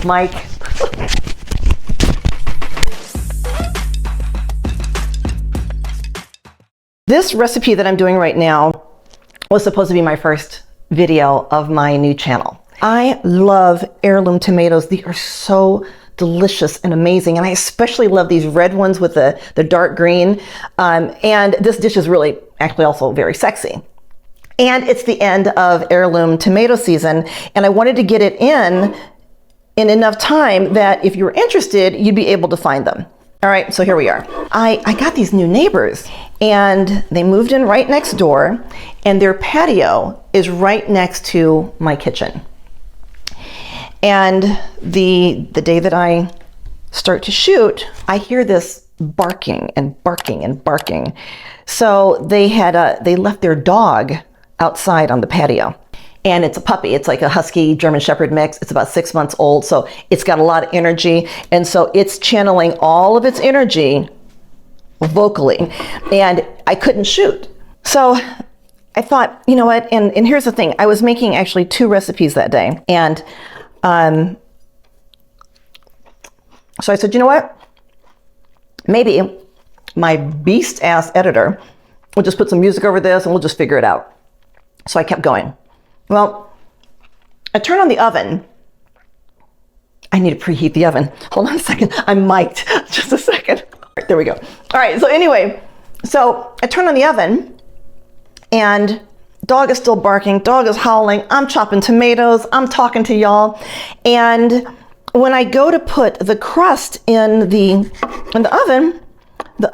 mic. This recipe that I'm doing right now was supposed to be my first video of my new channel. I love heirloom tomatoes. These are so delicious and amazing. And I especially love these red ones with the dark green. And this dish is really actually also very sexy. And it's the end of heirloom tomato season. And I wanted to get it in enough time that if you were interested, you'd be able to find them. All right, so here we are. I got these new neighbors and they moved in right next door, and their patio is right next to my kitchen. And the day that I start to shoot, I hear this barking and barking and barking. So they left their dog outside on the patio. And it's a puppy. It's like a husky German Shepherd mix. It's about 6 months old, so it's got a lot of energy. And so it's channeling all of its energy vocally. And I couldn't shoot. So I thought, you know what? And here's the thing. I was making actually 2 recipes that day. And so I said, you know what? Maybe my beast ass editor will just put some music over this and we'll just figure it out. So I kept going. Well, I turn on the oven. I need to preheat the oven. Hold on a second. I'm mic'd. Just a second. Right, there we go. All right. So anyway, so I turn on the oven and dog is still barking. Dog is howling. I'm chopping tomatoes. I'm talking to y'all. And when I go to put the crust in the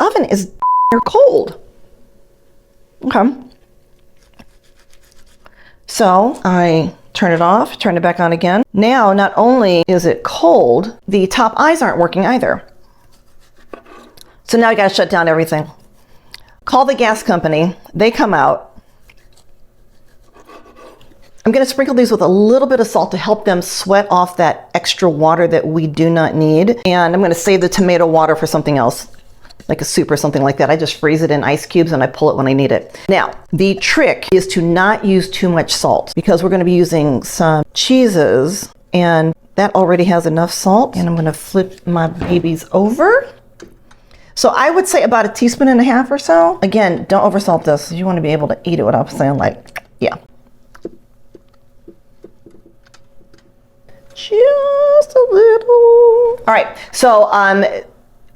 oven is cold. Okay. So I turn it off, turn it back on again. Now, not only is it cold, the top eyes aren't working either. So now I gotta shut down everything. Call the gas company, they come out. I'm gonna sprinkle these with a little bit of salt to help them sweat off that extra water that we do not need. And I'm gonna save the tomato water for something else, like a soup or something like that. I just freeze it in ice cubes and I pull it when I need it. Now, the trick is to not use too much salt because we're gonna be using some cheeses and that already has enough salt. And I'm gonna flip my babies over. So I would say about 1.5 teaspoons or so. Again, don't oversalt this. You wanna be able to eat it without saying like, yeah. Just a little. All right, so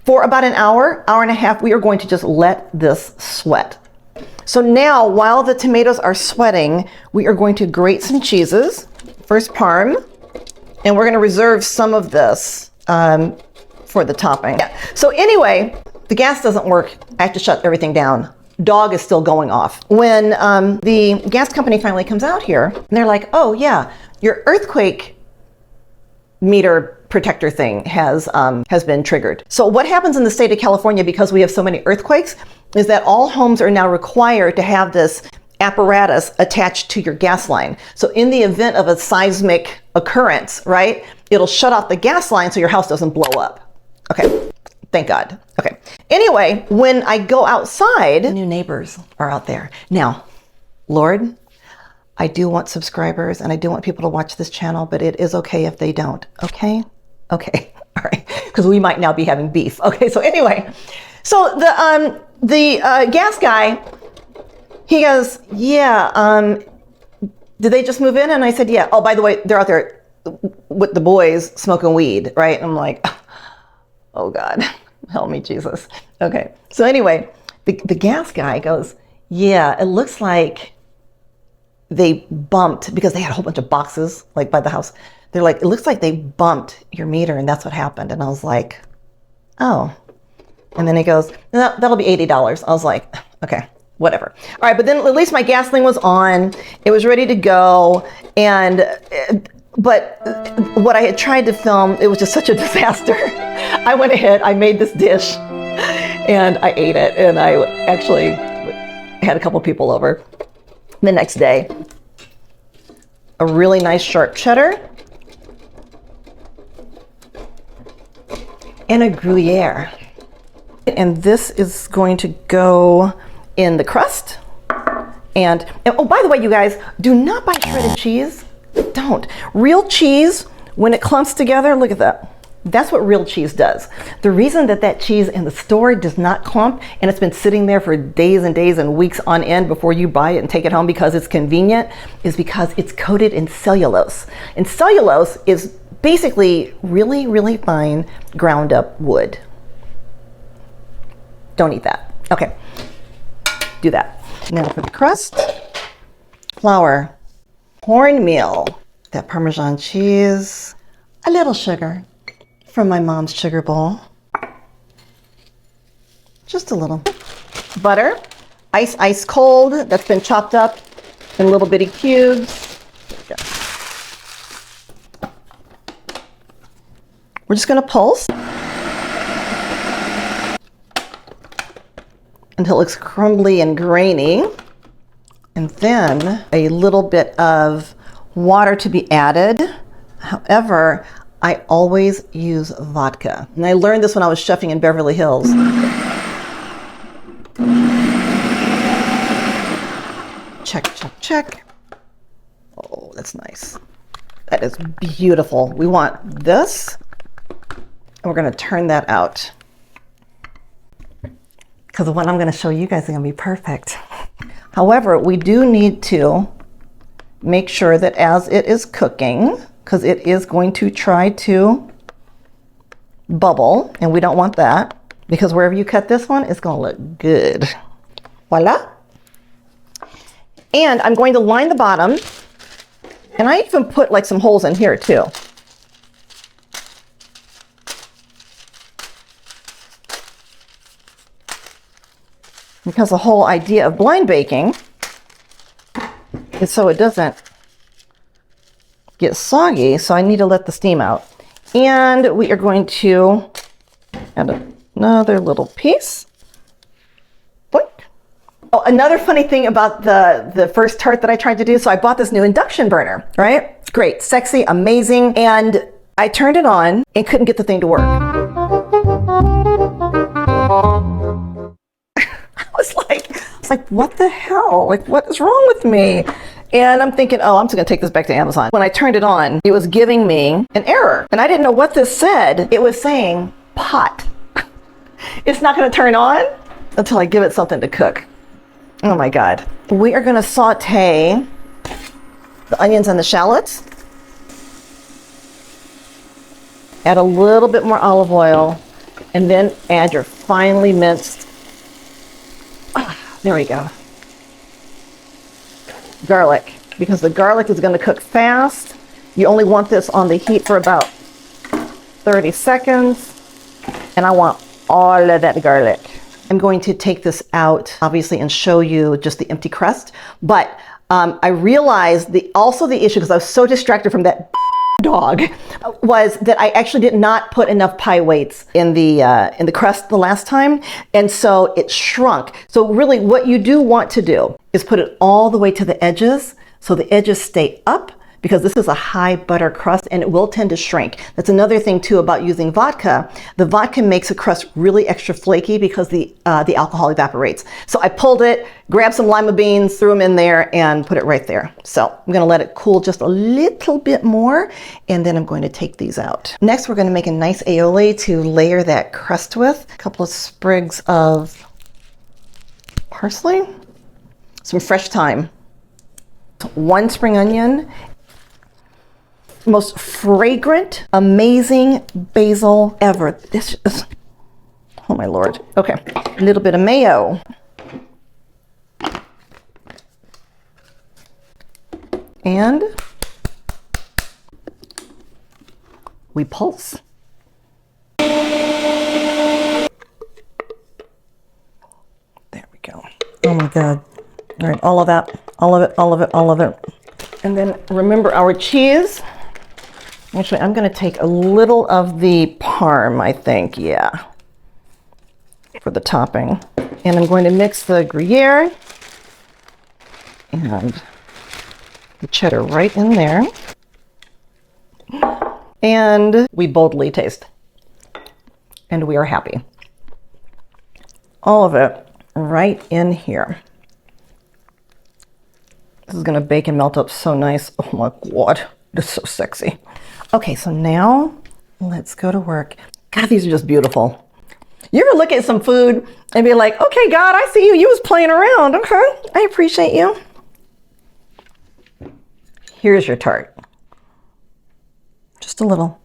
for about an hour, hour and a half, we are going to just let this sweat. So now, while the tomatoes are sweating, we are going to grate some cheeses. First parm, and we're gonna reserve some of this for the topping. Yeah. So anyway, the gas doesn't work. I have to shut everything down. Dog is still going off. When the gas company finally comes out here, and they're like, oh yeah, your earthquake meter protector thing has been triggered. So what happens in the state of California, because we have so many earthquakes, is that all homes are now required to have this apparatus attached to your gas line. So in the event of a seismic occurrence, right, it'll shut off the gas line so your house doesn't blow up. Okay, thank God. Okay, anyway, when I go outside, new neighbors are out there. Now, Lord, I do want subscribers and I do want people to watch this channel, but it is okay if they don't, okay? Okay, all right, because we might now be having beef. Okay, so anyway, so the gas guy, he goes, yeah, did they just move in? And I said, yeah. Oh, by the way, they're out there with the boys smoking weed, right? And I'm like, oh God, help me, Jesus. Okay, so anyway, the gas guy goes, yeah, it looks like they bumped, because they had a whole bunch of boxes like by the house. They're like, it looks like they bumped your meter and that's what happened. And I was like, oh. And then he goes, that'll be $80. I was like, okay, whatever. All right, but then at least my gas thing was on. It was ready to go. And, but what I had tried to film, it was just such a disaster. I went ahead, I made this dish and I ate it. And I actually had a couple people over the next day. A really nice sharp cheddar and a Gruyere. And this is going to go in the crust. And oh, by the way, you guys, do not buy shredded cheese. Don't. Real cheese When it clumps together, look at that. That's what real cheese does. The reason that that cheese in the store does not clump and it's been sitting there for days and days and weeks on end before you buy it and take it home because it's convenient is because it's coated in cellulose. And cellulose is basically really, really fine ground up wood. Don't eat that. Okay, do that. Now for the crust, flour, cornmeal, that Parmesan cheese, a little sugar from my mom's sugar bowl. Just a little. Butter, ice cold, that's been chopped up in little bitty cubes. We're just gonna pulse until it looks crumbly and grainy. And then a little bit of water to be added. However, I always use vodka. And I learned this when I was chefing in Beverly Hills. Check, check, check. Oh, that's nice. That is beautiful. We want this, and we're gonna turn that out. Because what I'm gonna show you guys is gonna be perfect. However, we do need to make sure that as it is cooking, because it is going to try to bubble, and we don't want that, because wherever you cut this one, it's gonna look good. Voila. And I'm going to line the bottom, and I even put like some holes in here too. Because the whole idea of blind baking is so it doesn't get soggy, so I need to let the steam out. And we are going to add another little piece. Boink. Oh, another funny thing about the first tart that I tried to do, so I bought this new induction burner, right? Great, sexy, amazing. And I turned it on and couldn't get the thing to work. I was like, what the hell? Like, what is wrong with me? And I'm thinking, oh, I'm just gonna take this back to Amazon. When I turned it on, it was giving me an error. And I didn't know what this said. It was saying pot. It's not gonna turn on until I give it something to cook. Oh my God. We are gonna saute the onions and the shallots. Add a little bit more olive oil, and then add your finely minced, there we go, garlic, because the garlic is going to cook fast. You only want this on the heat for about 30 seconds, and I want all of that garlic. I'm going to take this out, obviously, and show you just the empty crust, but I realized also the issue, because I was so distracted from that dog, was that I actually did not put enough pie weights in the crust the last time, and so it shrunk. So really what you do want to do is put it all the way to the edges so the edges stay up, because this is a high butter crust and it will tend to shrink. That's another thing too about using vodka. The vodka makes a crust really extra flaky because the alcohol evaporates. So I pulled it, grabbed some lima beans, threw them in there, and put it right there. So I'm gonna let it cool just a little bit more, and then I'm going to take these out. Next, we're gonna make a nice aioli to layer that crust with. A couple of sprigs of parsley, some fresh thyme, 1 spring onion, most fragrant, amazing basil ever. This is, oh my Lord. Okay, a little bit of mayo. And we pulse. There we go. Oh my God. All right, all of that, all of it, all of it, all of it. And then remember our cheese. Actually, I'm going to take a little of the parm, I think, yeah, for the topping. And I'm going to mix the Gruyere and the cheddar right in there. And we boldly taste. And we are happy. All of it right in here. This is going to bake and melt up so nice. Oh my God. It's so sexy. Okay, so now let's go to work. God, these are just beautiful. You ever look at some food and be like, okay, God, I see you. You was playing around. Okay, I appreciate you. Here's your tart. Just a little.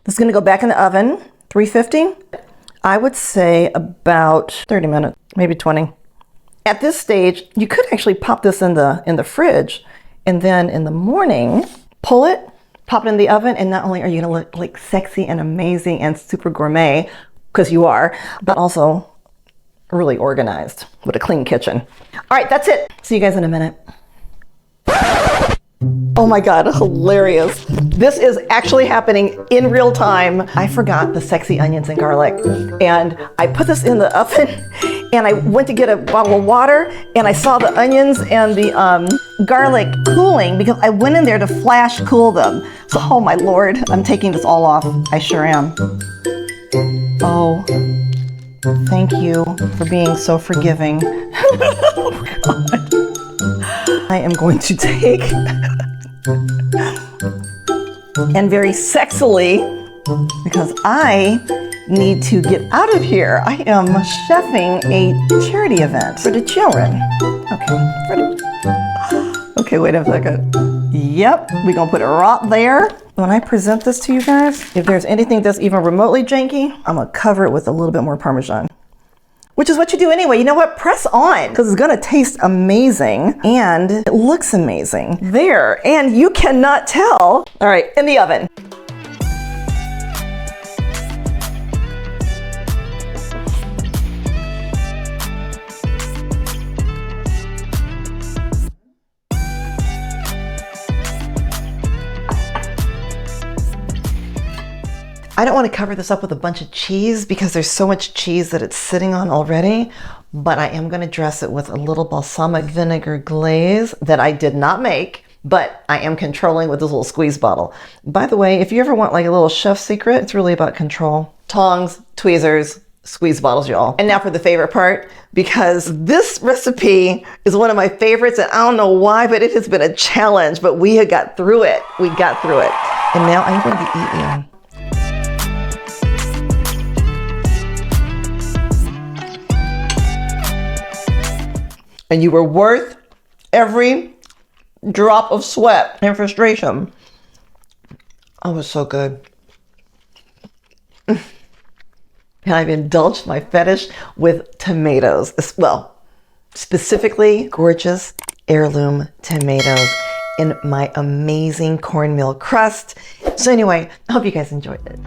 This is gonna go back in the oven, 350. I would say about 30 minutes, maybe 20. At this stage, you could actually pop this in the fridge, and then in the morning, pull it, pop it in the oven, and not only are you gonna look like sexy and amazing and super gourmet, because you are, but also really organized with a clean kitchen. All right, that's it. See you guys in a minute. Oh my God, hilarious. This is actually happening in real time. I forgot the sexy onions and garlic, and I put this in the oven, and I went to get a bottle of water, and I saw the onions and the garlic cooling because I went in there to flash cool them. So, oh my Lord, I'm taking this all off. I sure am. Oh, thank you for being so forgiving. Oh God. I am going to take and very sexily, because I need to get out of here. I am chefing a charity event for the children. Okay, wait a second. Yep, we're gonna put it right there. When I present this to you guys, if there's anything that's even remotely janky, I'm gonna cover it with a little bit more Parmesan. Which is what you do anyway. You know what? Press on, because it's gonna taste amazing and it looks amazing. There, and you cannot tell. All right, in the oven. I don't want to cover this up with a bunch of cheese because there's so much cheese that it's sitting on already, but I am going to dress it with a little balsamic vinegar glaze that I did not make, but I am controlling with this little squeeze bottle. By the way, if you ever want like a little chef secret, it's really about control. Tongs, tweezers, squeeze bottles, y'all. And now for the favorite part, because this recipe is one of my favorites, and I don't know why, but it has been a challenge, but we had got through it. We got through it. And now I'm going to be eating. And you were worth every drop of sweat and frustration. Oh, it was so good. And I've indulged my fetish with tomatoes. Well, specifically gorgeous heirloom tomatoes in my amazing cornmeal crust. So anyway, I hope you guys enjoyed it.